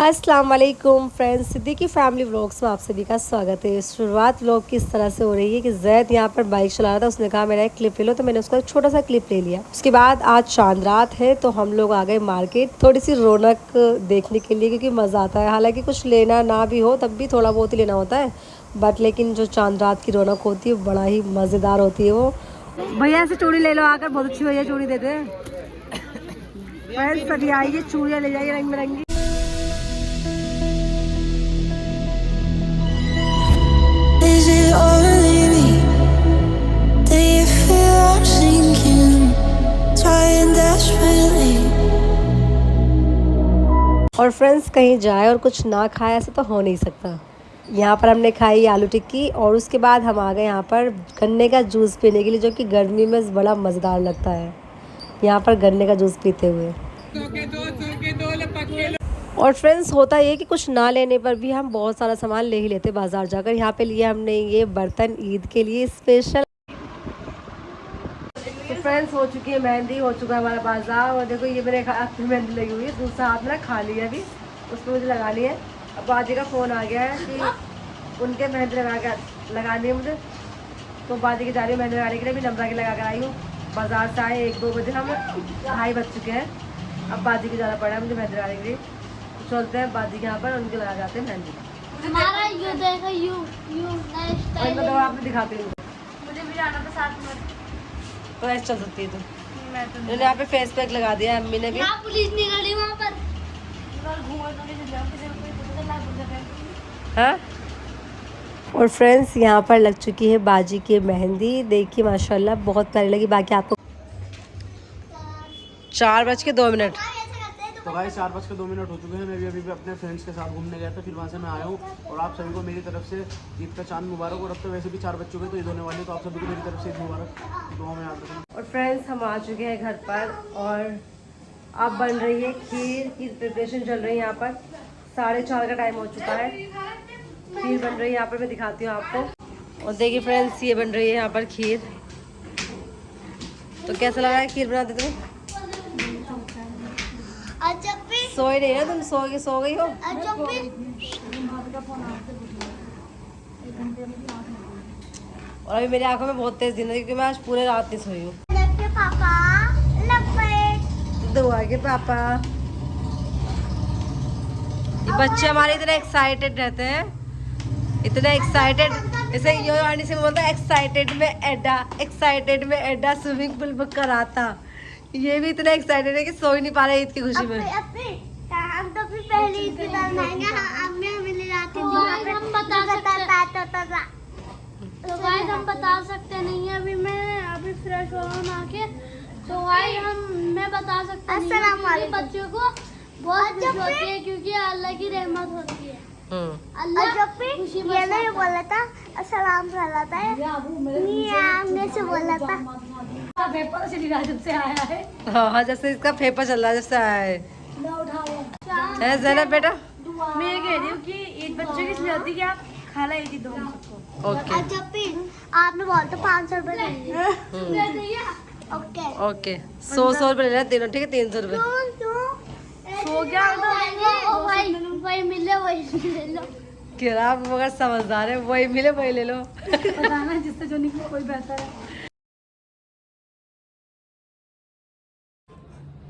अस्सलाम वालेकुम friends, Siddiqui family vlogs में आप सभी का स्वागत है। शुरुआत व्लॉग की इस तरह से हो रही है कि जैद यहाँ पर बाइक चला रहा था। उसने कहा मेरा एक क्लिप ले लो, तो मैंने उसका एक छोटा सा क्लिप ले लिया। उसके बाद आज चांद रात है तो हम लोग आ गए मार्केट थोड़ी सी रौनक देखने के लिए, क्योंकि मज़ा आता है। हालांकि कुछ लेना ना भी हो तब भी थोड़ा बहुत ही लेना होता है, बट लेकिन जो चांद रात की रौनक होती है बड़ा ही मज़ेदार होती है। वो भैया से चूड़ी ले लो आकर, बहुत अच्छी भैया चूड़ी देते हैं। फ्रेंड्स सभी आइए, चूड़ियाँ ले जाइए रंग बिरंगी। Is it only me? Do you feel I'm sinking? Trying desperately. और फ्रेंड्स कहीं जाए और कुछ ना खाए ऐसा तो हो नहीं सकता। यहाँ पर हमने खाई आलू टिक्की और उसके बाद हम आ गए यहाँ पर गन्ने का जूस पीने के लिए, जो कि गर्मी में बड़ा मज़ेदार लगता है। यहाँ पर गन्ने का जूस पीते हुए और फ्रेंड्स होता ये कि कुछ ना लेने पर भी हम बहुत सारा सामान ले ही लेते बाज़ार जाकर। यहाँ पे लिए हमने ये बर्तन ईद के लिए स्पेशल। तो फ्रेंड्स हो चुकी है मेहंदी, हो चुका है हमारा बाजार। और देखो ये मेरे हाथ में मेहंदी लगी हुई है, दूसरा हाथ मेरा खाली है, अभी उसमें मुझे लगानी है। अब बाजी का फ़ोन आ गया है कि उनके मेहंदी लगानी है मुझे, तो बाजी की जा रही है मेहंदी लगाने के लिए। भी नंबरा की लगा कर आई हूँ। बाज़ार से आए 1-2 बजे, हम 2:30 बज चुके हैं। अब बाजी की जाना पड़ा है मुझे मेहंदी लगाने के लिए। तो चलते हैं बाजी के यहाँ पर, उनके लगा जाते हैं मेहंदी। और आपने दिखाते हैं मुझे भी जाना था साथ में, तो ऐसे चल सकती है। तो मैं तो उन्होंने यहाँ पे फेस पैक लगा दिया है, अम्मी ने भी। यहाँ पुलिस नहीं खड़ी वहाँ पर। घूंघट तो नहीं चल किसी को पता चला बोल हाँ। और फ्रेंड्स यहाँ पर लग चुकी है बाजी की मेहंदी। देखिए माशाल्लाह बहुत प्यारी लगी। बाकी आपको 4:02 तो भाई 4:02 हो चुके हैं। मैं भी अभी अपने फ्रेंड्स के साथ घूमने गया था, फिर वहाँ से मैं आया हूँ। और आप सभी को मेरी तरफ से ईद का चांद मुबारक। और अब तो वैसे भी 4 बज चुके हैं तो ईद होने वाली है, तो आप सभी को मेरी तरफ से ईद मुबारक, दुआ में याद रखना। और फ्रेंड्स हम आ चुके हैं घर पर और अब बन रही है खीर की प्रिपरेशन चल रही है। यहाँ पर 4:30 का टाइम हो चुका है। खीर बन रही है यहाँ पर, मैं दिखाती हूँ आपको। और देखिए फ्रेंड्स ये बन रही है यहाँ पर खीर। तो कैसा लगा है खीर बनाते तुम्हें? सोए नहीं ना तुम? सो गई हो? और अभी मेरी आंखों में बहुत तेज दिन है, क्योंकि मैं आज पूरे रात नहीं सोई हूँ। दुआ के पापा। ये बच्चे हमारे इतने एक्साइटेड रहते हैं, इतने एक्साइटेड। जैसे योनी सिंह बोलता है एक्साइटेड में एडा स्विमिंग पूल बुक कराता। ये भी इतने एक्साइटेड है कि सो ही नहीं पा रहे ईद की खुशी में। हम तो फिर पहले ईद की दाल खाएंगे। अम्मी हमें ले जाती थी वहाँ पे, हम बता सकते। तो गाइस हम बता सकते नहीं है, अभी मैं अभी फ्रेश हो रहा हूँ आके। तो गाइस मैं बता सकता नहीं, बच्चों को बहुत खुशी होती है क्योंकि अल्लाह की रहमत होती है। अल्लाह खुशी में ये बोला था अस्सलाम फैलाता है, हमने से बोला था पेपर चली रहा जब से आया है। हाँ जैसे इसका पेपर चल रहा है, जब से आया है ज़ैनब बेटा। मैं कह रही हूँ कि ईद बच्चों की इसलिए होती है कि आप खाला ईद दो सबको। ओके आपने बोला तो 500 रुपए ओके 100 रुपये ले लेना तीनों, ठीक है? 300 रुपये सो गया वही मिले वही ले लो। कह रहा आप मगर समझदार है, वही मिले वही ले लो। बताना जिससे जो निकले कोई बेहतर है।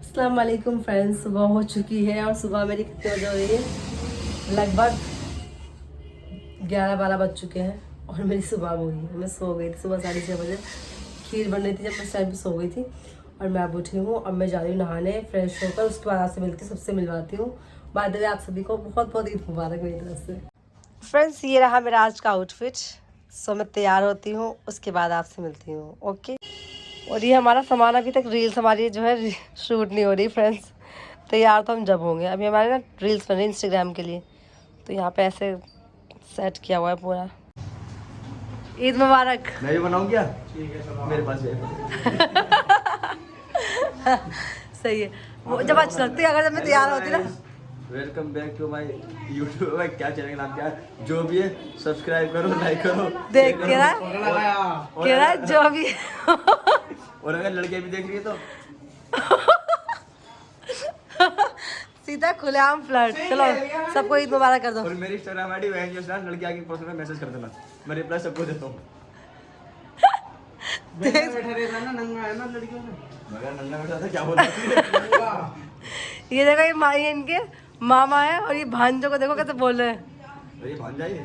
अस्सलाम वालेकुम फ्रेंड्स, सुबह हो चुकी है और सुबह मेरी कितने बजे हो रही है? लगभग 11-12 बज चुके हैं और मेरी सुबह हो गई है। मैं सो गई थी सुबह 6:30 बजे। खीर बन रही थी जब उस टाइम पे सो गई थी और मैं अब उठी हूँ। अब मैं जा रही हूँ नहाने, फ्रेश होकर उसके बाद आपसे मिलती हूँ, सबसे मिलवाती हूँ। बाय द वे आप सभी को बहुत बहुत ईद मुबारक मेरी तरफ से। फ्रेंड्स ये रहा मेरा आज का आउटफिट। सो मैं तैयार होती हूँ, उसके बाद आपसे मिलती हूँ। ओके। और ये हमारा सामान, अभी तक रील्स हमारी जो है शूट नहीं हो रही फ्रेंड्स। तैयार तो हम जब होंगे। अभी हमारे ना रील्स बन रही इंस्टाग्राम के लिए, तो यहाँ पे ऐसे सेट किया हुआ है पूरा। ईद मुबारक। मैं भी बनाऊँ क्या? मेरे पास है। सही है। वो जब अच्छी लगती है, अगर जब मैं तैयार होती ना। Welcome back to my YouTube. भाई क्या चैनल नाम क्या है? जो भी है सब्सक्राइब करो, लाइक करो। देख के रहा जो भी। और अगर लड़के भी देख रही है तो सीधा खुलेआम फ्लर्ट। चलो सबको ईद मुबारक कर दो। और मेरी इंस्टाग्राम आईडी वैन जोशना, लड़की आगे पोस्ट में मैसेज कर देना, मैं रिप्लाई सबको देता हूँ। बैठा रहता है ना, नंगा है ना लड़कियों से। मगर नंगा बैठा था क्या बोलता ये देखो ये माँ, ये इनके मामा है और ये भांजो को देखो कैसे बोल रहे हैं। ये भांजा ही है।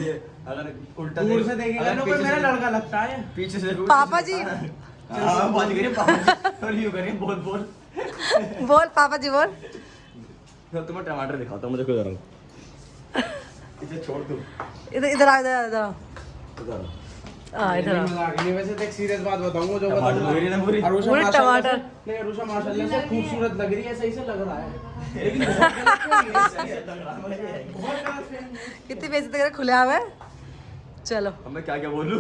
ये अगर उल्टा दूर से देखेगा ना कोई मेरा लड़का लगता है। पीछे से पापा जी। हाँ, बात करिए पापा जी। और यूं करिए बोल बोल बोल पापा जी बोल। मैं तुम्हें टमाटर दिखाता हूँ, मुझे क्यों जा रहा हूँ। इसे छोड़ दो, इधर इधर आ इधर इधर आओ। हाँ इधर आ। मजाक नहीं, वैसे तो एक सीरियस बात बताऊंगा जो टमाटर बताऊंगा। लग रही है ना पूरी। अरुषा पूरे माशाल्लाह टमाटर। से- नहीं अरुषा माशाल्लाह से खूबसूरत लग रही है, सही से लग रहा है। लेकिन कितनी बेइज्जती कर खुलेआम है। चलो अब मैं क्या क्या बोलूँ।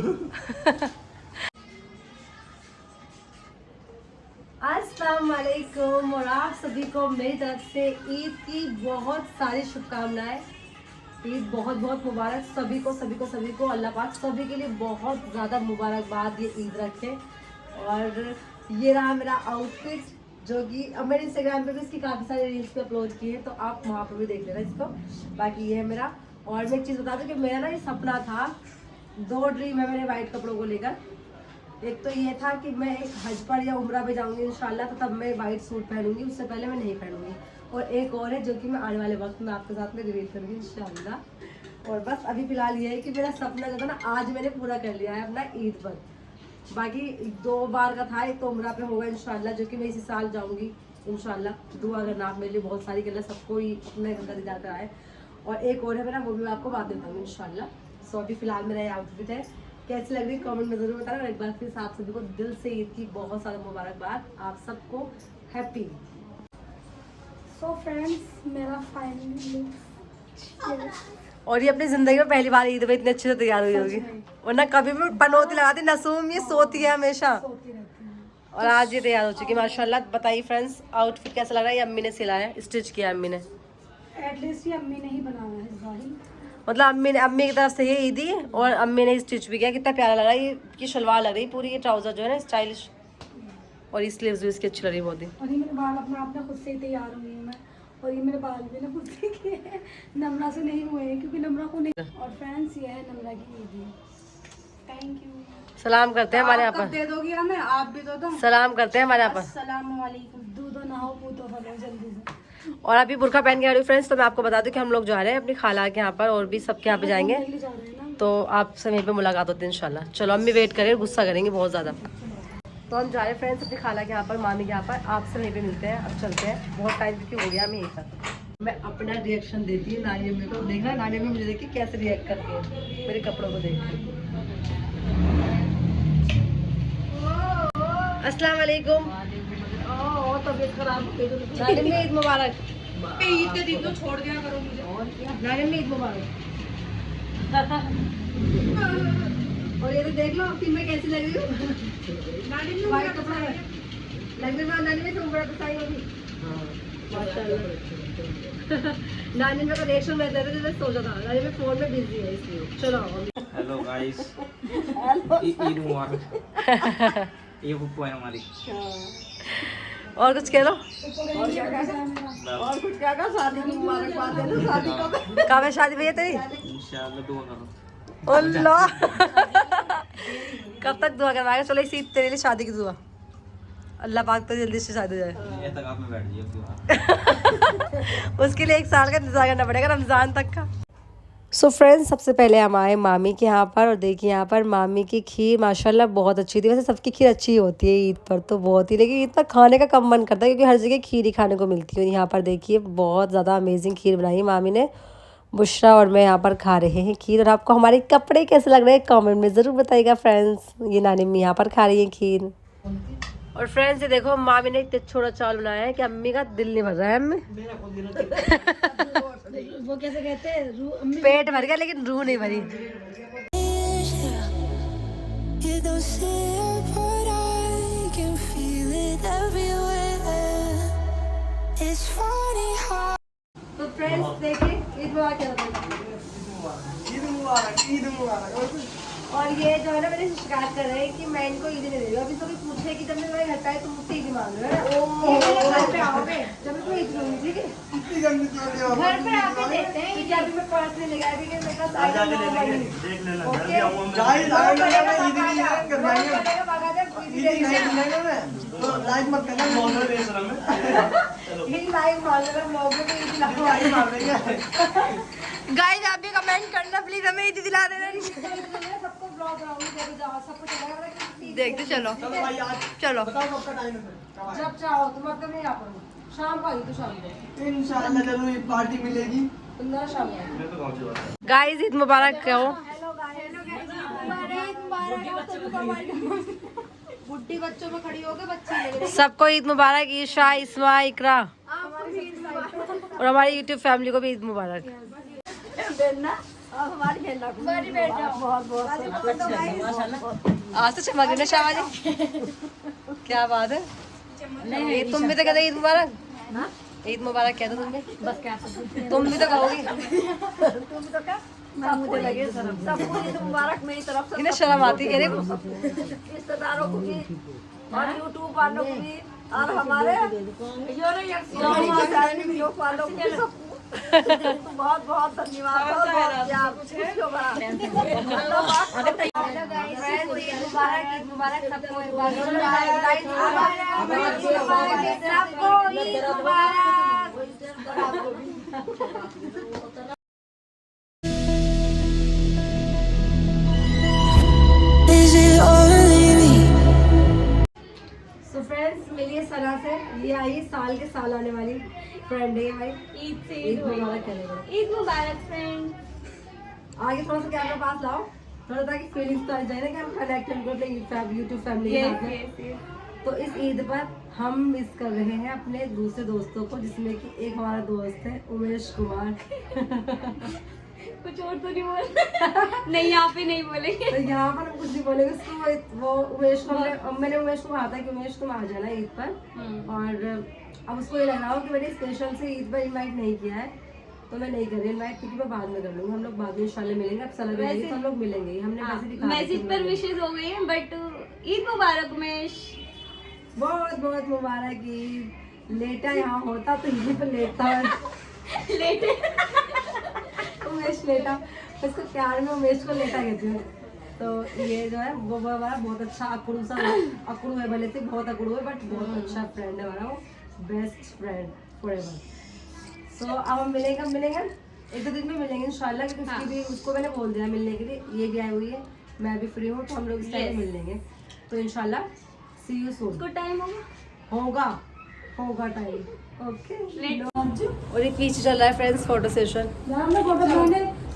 अस्सलाम वालेकुम और आप सभी को मेरी तरफ से ईद की बहुत सारी शुभकामनाएं। ईद बहुत बहुत मुबारक सभी को अल्लाह पाक सभी के लिए बहुत ज़्यादा मुबारकबाद ये ईद रखे। और ये रहा मेरा आउटफिट जो कि अब मैंने इंस्टाग्राम पे भी इसकी काफ़ी सारी रील्स पे अपलोड की है, तो आप वहाँ पर भी देख लेना इसको। बाकी ये है मेरा। और मैं एक चीज़ बता दूँ कि मेरा ना ये सपना था, 2 ड्रीम है मेरे वाइट कपड़ों को लेकर। एक तो ये था कि मैं एक हज पर या उम्रा पे जाऊंगी इंशाल्लाह, तो तब मैं वाइट सूट पहनूंगी, उससे पहले मैं नहीं पहनूंगी। और एक और है जो कि मैं आने वाले वक्त में आपके साथ में रिवील करूंगी इंशाल्लाह। और बस अभी फिलहाल ये है कि मेरा सपना जो था ना आज मैंने पूरा कर लिया है अपना ईद पर। बाकी 2 बार का था, एक तो उम्रा पे होगा इंशाल्लाह जो कि मैं इसी साल जाऊँगी इंशाल्लाह। दुआ करना आप मेरे लिए बहुत सारी करना, सबको ही अपने घर दीदार कराए। और एक और है मेरा, वो भी मैं आपको बाद में बताऊँगी इंशाल्लाह। सो अभी फिलहाल मेरा ये आउटफिट है, कैसी लग रही है कमेंट में जरूर बताना। और एक बार फिर आप सभी को दिल से ईद की बहुत सारा मुबारकबाद, आप सबको हैप्पी। सो फ्रेंड्स मेरा फाइनली लुक और ये अपनी जिंदगी में पहली बार ईद पे इतने अच्छे से तैयार हुई होगी, वरना कभी भी पनौती लगाती नसूम, ये सोती है हमेशा। और आज ये तैयार हो चुकी है माशाल्लाह। बताइए फ्रेंड्स आउटफिट कैसा लग रहा है? ये अम्मी ने सिलाया है, स्टिच किया अम्मी ने। एटलीस्ट ये अम्मी ने ही बनाया है ज़ाहिर। मतलब अम्मी की तरफ से ये ईदी और अम्मी ने स्टिच भी किया। कितना प्यारा लग रहा है। ये की शलवार लग रही है पूरी, ये ट्राउजर जो है ना स्टाइलिश, और ये स्लीव्स भी इसकी अच्छी लग रही है बहुत ही। और ये मेरे बाल अपने आप ने खुद से ही तैयार हुए हैं मैं, और ये मेरे बाल भी ना खुद से किए हैं, नमरा से नहीं हुए हैं क्योंकि नमरा को नहीं। और फ्रेंड्स ये है नमरा की ईदी। Thank you. सलाम करते हैं हमारे यहाँ पर, दे दोगी हमें? आप भी दो दो। सलाम करते हैं हमारे यहाँ पर। अस्सलाम वालेकुम। दूधो नहाओ पूतो फलो जल्दी से। और अभी बुरखा पहन के आ रही हूँ फ्रेंड्स, तो मैं आपको बता दूं कि हम लोग जा रहे हैं अपनी खाला के यहाँ पर, और भी सबके यहाँ पे जाएंगे, ले जा रहे हैं ना। तो आपसे वहीं पे मुलाकात होती है इंशाल्लाह। चलो अम्मी वेट करें, गुस्सा करेंगे बहुत ज़्यादा। तो हम जा रहे हैं फ्रेंड्स अपनी खाला के यहाँ पर, मामी के यहाँ पर। आपसे वहीं पे मिलते हैं, अब चलते हैं, बहुत टाइम क्योंकि हो गया हमें यहीं पर। मैं अपना रिएक्शन देती है नानी अम्मी को, देखना नानी अम्मी मुझे देख के कैसे रिएक्ट करती है मेरे कपड़ों को देख के। अस्सलाम वालेकुम। तबीयत खराब हो गई। नानी अम्मी ईद मुबारक। ईद के दिन तो छोड़ दिया करो मुझे। नानी अम्मी ईद मुबारक। और ये तो देख लो आपकी मैं कैसी लग रही हूँ। नानी में वाइट कपड़ा है, लगने में नानी में तो बड़ा बताई होगी माशाल्लाह। नानी में का रिएक्शन मैं दे रही थी, सोचा था नानी में फोन में बिजी है इसलिए। चलो हेलो गाइस, ईद मुबारक। ये बुप्पू है हमारी। और कुछ कह लो। और कुछ क्या कहा? शादी की मुबारकबाद दे दो। शादी कब है? शादी भैया तेरी? इंशाल्लाह दुआ करो। अल्लाह कब तक दुआ करवाएगा? चलो इसी तेरे लिए शादी की दुआ, अल्लाह पाक तो जल्दी से शादी हो जाए। ये तक आप में बैठ जाइए। उसके लिए 1 साल का इंतजार करना पड़ेगा, रमज़ान तक का। सो फ्रेंड्स सबसे पहले हम आए मामी के यहाँ पर, और देखिए यहाँ पर मामी की खीर माशाल्लाह बहुत अच्छी थी। वैसे सबकी खीर अच्छी होती है ईद पर तो बहुत ही, लेकिन ईद पर खाने का कम मन करता है क्योंकि हर जगह खीर ही खाने को मिलती है। यहाँ पर देखिए बहुत ज़्यादा अमेजिंग खीर बनाई है मामी ने। बुशरा और मैं यहाँ पर खा रहे हैं खीर। और आपको हमारे कपड़े कैसे लग रहे हैं कमेंट में ज़रूर बताइएगा फ्रेंड्स। ये नानी अम्मी यहाँ पर खा रही है खीर। और फ्रेंड्स ये देखो मामी ने इतना छोटा चावल बनाया है कि अम्मी का दिल नहीं भर रहा है। अम्मी वो कैसे कहते हैं? पेट भर गया लेकिन रूह नहीं भरी। You don't see it, but I can feel it everywhere. It's funny how तो फ्रेंड्स देखिए ईद मुबारक क्या बताइए। ईद मुबारक, ईद मुबारक। और ये जो है ना मेरे से शिकायत कर रहे हैं कि मैं इनको ईद नहीं दे रही हूँ। अभी तो पूछे कि जब मैं तुम्हारे घर पे आई तुम मुझसे ईद मांग रहे हो ना, घर पे आओगे जब मैं ईद लूंगी, ठीक है? घर पे आके देते हैं। क्योंकि अभी मैं पर्स नहीं लेके आई थी, मेरे पास गाइस आप भी कमेंट करना प्लीज, हमें ईद दिला देना। सबको ब्लॉग बनाऊंगी, सबको चलेगा, देखते चलो चलो जब चाहो तुम, अब नहीं आ पाऊंगी, शाम को आई तो शाम को इंशाल्लाह जरूर पार्टी मिलेगी। शाम को गाइस ईद मुबारक कहो। बुड्ढी बच्चों में खड़ी हो गए, बच्ची सबको ईद मुबारक। ईशा, इस्मा, इकरा और हमारी यूट्यूब फैमिली को भी ईद मुबारक। आज तो चमक रही ना शामा जी, क्या बात है। नहीं तुम भी तो कहते ईद मुबारक, ईद मुबारक कहते तुम भी, बस क्या तुम भी तो कहोगी। तुम भी तो क्या, मुझे लगे सबको ईद मुबारक मेरी तरफ से। इन्हें शर्म आती है रिश्तेदारों को भी और यूट्यूब वालों को भी और हमारे वालों को भी बहुत बहुत धन्यवाद। ईद मुबारक सबको, ईद मुबारक। Is it only me? So friends मिलिए सना से, ये आई साल के साल आने वाली फ्रेंड है भाई। ईद से ईद मुबारक करेगा। ईद मुबारक फ्रेंड। आगे थोड़ा सा कैमरा पास लाओ, थोड़ा ताकि फीलिंग्स तो आ जाए ना कि हम कनेक्ट करते हैं यूट्यूब फैमिली के साथ में। तो इस ईद पर हम मिस कर रहे हैं अपने दूसरे दोस्तों को, जिसमें कि एक हमारा दोस्त है उमेश कुमार। कुछ और तो नहीं बोल नहीं, यहाँ पे नहीं बोलेंगे। तो यहाँ पर हम कुछ नहीं बोलेंगे उसको। वो उमेश को मैंने उमेश को कहा था कि उमेश तुम आ जाना ईद पर, और अब उसको ये लग रहा हो कि मैंने स्पेशल से ईद पर इनवाइट नहीं किया है, तो मैं नहीं कर रही इनवाइट, क्योंकि मैं बाद में कर लूँगी। हम लोग बाद में इंशाल्लाह मिलेंगे, अब सलाह मिलेंगे तो हम लोग मिलेंगे। हमने वैसे भी मैसेज पर विशेष हो गई है, बट ईद मुबारक उमेश। बहुत बहुत मुबारक ईद। लेटा यहाँ होता तो यहीं पर लेटता लेटे उमेश लेटा, उसको प्यार में उमेश को लेटा कहती हूँ। तो ये जो है वो हमारा बहुत अच्छा अकड़ू सा अकड़ू है, भले से बहुत अकड़ू है बट बहुत अच्छा फ्रेंड है हमारा, वो बेस्ट फ्रेंड फॉरएवर। सो अब हम मिलेंगे एक दो दिन में मिलेंगे इंशाल्लाह, क्योंकि उसकी भी उसको मैंने बोल दिया मिलने के लिए, ये भी आई हुई है, मैं भी फ्री हूँ, तो हम लोग इस टाइम मिल लेंगे। तो इंशाल्लाह सी यू सून। को टाइम होगा टाइम, ओके। और ये पीछे चल रहा है फ्रेंड्स फोटो सेशन।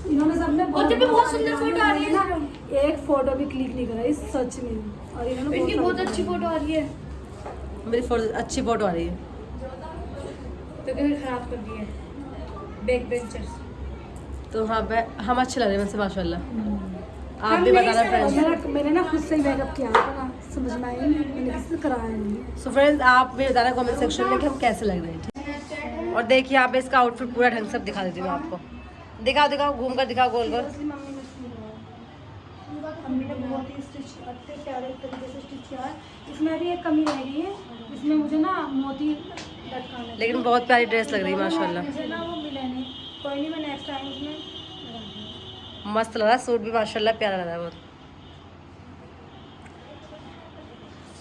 इन्होंने सबने बहुत सुंदर फोटो आ रही है ना, एक फोटो भी क्लिक नहीं करा इस सच में, और इन्होंने इनकी बहुत अच्छी फोटो आ रही है। मेरी अच्छी फोटो आ रही है, तो कहीं खराब कर दी है बैक बेंचर्स। तो हाँ हम अच्छे लग रहे हैं वैसे माशाल्लाह। आप भी बताना फ्रेंड्स। मैंने ना खुद से ही मेकअप किया था ना, समझ में आई नहीं, मैंने किसी से कराया नहीं। सो फ्रेंड्स आप भी बताना कमेंट सेक्शन में कि हम कैसे लग रहे हैं। और देखिए यहाँ पे इसका आउटफिट पूरा ढंग से दिखा देती हूँ आपको। दिखाओ घूम कर दिखाओ गोल गोल। मम्मी ने बहुत ही स्टिच अच्छे प्यारे तरीके से स्टिच किया है। इसमें भी एक कमी रह गई है, इसमें मुझे ना मोती लटकाना है, लेकिन बहुत प्यारी ड्रेस लग रही है माशाल्लाह। मुझे ना वो मिले नहीं, कोई नहीं, मैं नेक्स्ट टाइम उसमें लगा दूँगी। मस्त लग रहा है सूट भी माशाल्लाह, प्यारा लग रहा है बहुत।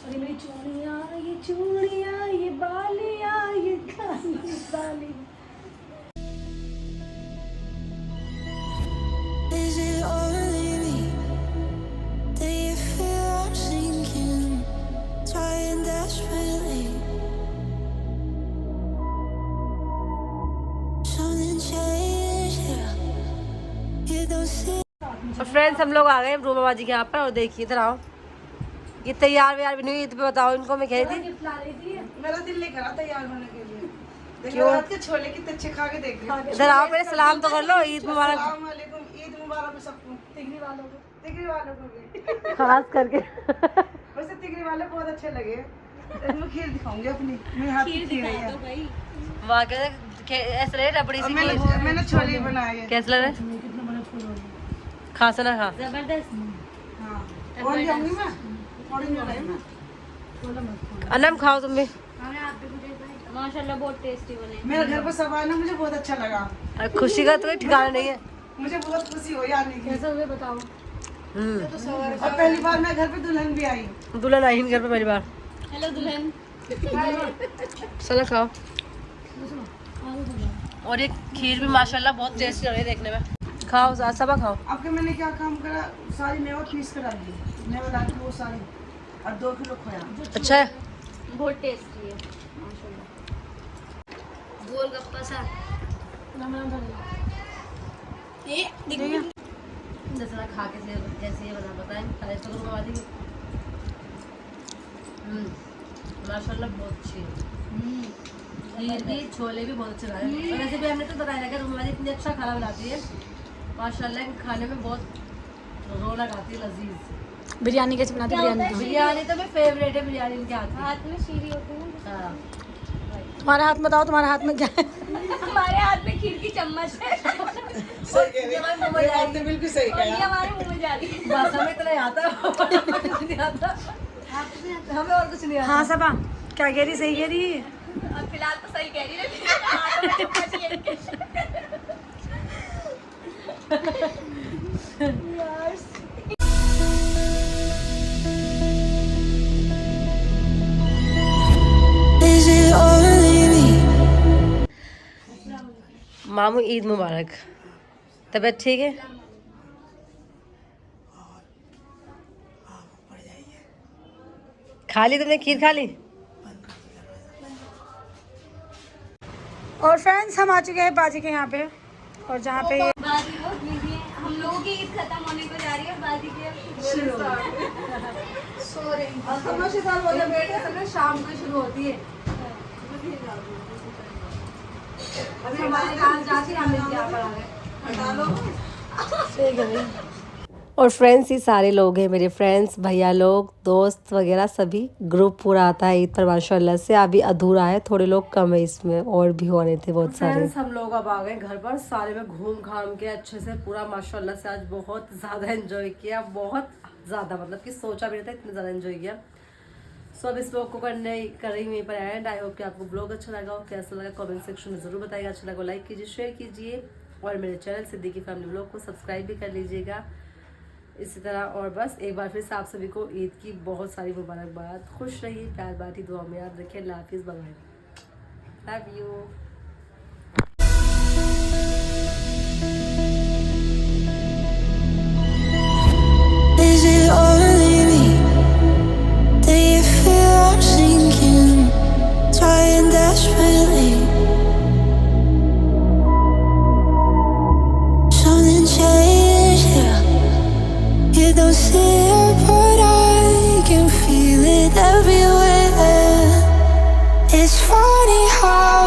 और ये मेरी चूड़ियाँ, ये बालियाँ, ये काली बाली। Is it only me? Do you feel I'm sinking? Trying desperately. Something changed, yeah. You don't see. और फ्रेंड्स हम लोग आ गए रूमा बाजी के यहाँ पर, और देखिए इधर आओ, ये तैयार व्यार भी नहीं हुई ईद पे, बताओ इनको। मैं कह रही थी मेरा दिल नहीं करा तैयार होने के लिए। क्यों? रात के छोले कितने अच्छे खा के देख रहे इधर आओ, पहले सलाम तो कर लो। ईद मुबारक वालेकुम, ईद मुबारक सबको, तिगरी वालों को भी खास करके। वैसे तिगरी वाले बहुत अच्छे लगे। मैं खीर दिखाऊंगी अपनी, मेरे हाथ की खीर है। वहाँ के ऐसे लगे रबड़ी सी। मैंने छोले बनाए हैं। कैसे लग रहा है? खा से ना खा। जबरदस्त। और ले आऊंगी मैं थोड़ी नहीं लाई मैं अनम खाओ तुम भी। माशाल्लाह बहुत टेस्टी बने। मेरे घर पर सब आए ना, मुझे बहुत अच्छा लगा। और खुशी का तो ठिकाना नहीं है। मुझे बहुत खुशी हुई आने की। कैसे हुए बताओ। और पहली बार मैं घर पे दुल्हन भी आई। दुल्हन आई घर पे पहली बार। हेलो दुल्हन। चलो खाओ। और ये खीर भी माशाल्लाह बहुत टेस्टी लग रही है देखने में। खाओ सबा खाओ। आपके मैंने क्या काम करा, सारी मेवा पीस कर डाल दी, मेवा डाल के वो सारी, और 2 किलो खोया। अच्छा है। बहुत टेस्टी है माशाल्लाह। गोलगप्पा सा जैसा खा के जैसे ये बना बताएं खाने तो बनवा देंगे। माशाल्लाह बहुत अच्छी है। खीर भी छोले भी बहुत अच्छे बनाए हैं। और वैसे भी हमने तो बताया था कि रूम वाली इतनी अच्छा खाना बनाती है माशाल्लाह। खाने में बहुत रौनक आती है, लजीज। बिरयानी कैसे बनाते? बिरयानी तो मेरी फेवरेट है, बिरयानी इनके हाथ की। हाथ में शीरी होती है। हाँ। तुम्हारे हाथ में बताओ, तुम्हारे हाथ में क्या है? हमारे हाथ में खीर की चम्मच है। सही कह रही है, आपने बिल्कुल सही और ये कहा। हमारे मुंह में जा रही है। बस हमें इतना ही आता है, और कुछ नहीं आता। हमें और कुछ नहीं आता। हाँ सबा क्या कह रही? सही कह रही है। अब फिलहाल तो सही कह रही है। Is it only me? मामू ईद मुबारक। तबीयत ठीक है? खा ली तुमने? खीर खा ली? और फ्रेंड्स हम आ चुके हैं बाजी के यहाँ पे, और जहाँ पे बाजी बहुत बिजी है। हम लोगों की ईद खत्म होने को जा रही है और बाजी की और समझ साल बोलते बैठे समय शाम को शुरू होती है। अभी हमारे काम जाती है, हम यहाँ पर आ गए। और फ्रेंड्स ही सारे लोग हैं मेरे फ्रेंड्स, भैया लोग, दोस्त वगैरह सभी ग्रुप पूरा आता है ईद पर माशाल्लाह से। अभी अधूरा है, थोड़े लोग कम है इसमें, और भी होने थे बहुत सारे। हम लोग अब आ गए घर पर, सारे में घूम घाम के अच्छे से पूरा माशाल्लाह से आज बहुत ज़्यादा एंजॉय किया, बहुत ज़्यादा, मतलब कि सोचा भी नहीं था इतना ज़्यादा एंजॉय किया। सो अब इस ब्लॉग को कर रही हूँ यहीं पर एंड। आई होप कि आपको ब्लॉग अच्छा लगा हो, कैसा लगा कमेंट सेक्शन में ज़रूर बताइएगा। अच्छा लगा लाइक कीजिए, शेयर कीजिए, और मेरे चैनल सिद्दीकी फैमिली ब्लॉग को सब्सक्राइब भी कर लीजिएगा इसी तरह। और बस एक बार फिर से आप सभी को ईद की बहुत सारी मुबारकबाद। खुश रहिए, प्यार बांटी, दुआ में याद रखिए। अल्लाह हाफिज़, bye bye, love you. Is it only me? Do you feel I'm sinking? Trying desperately. Something changed, yeah. You don't see it, but I can feel it everywhere. It's funny how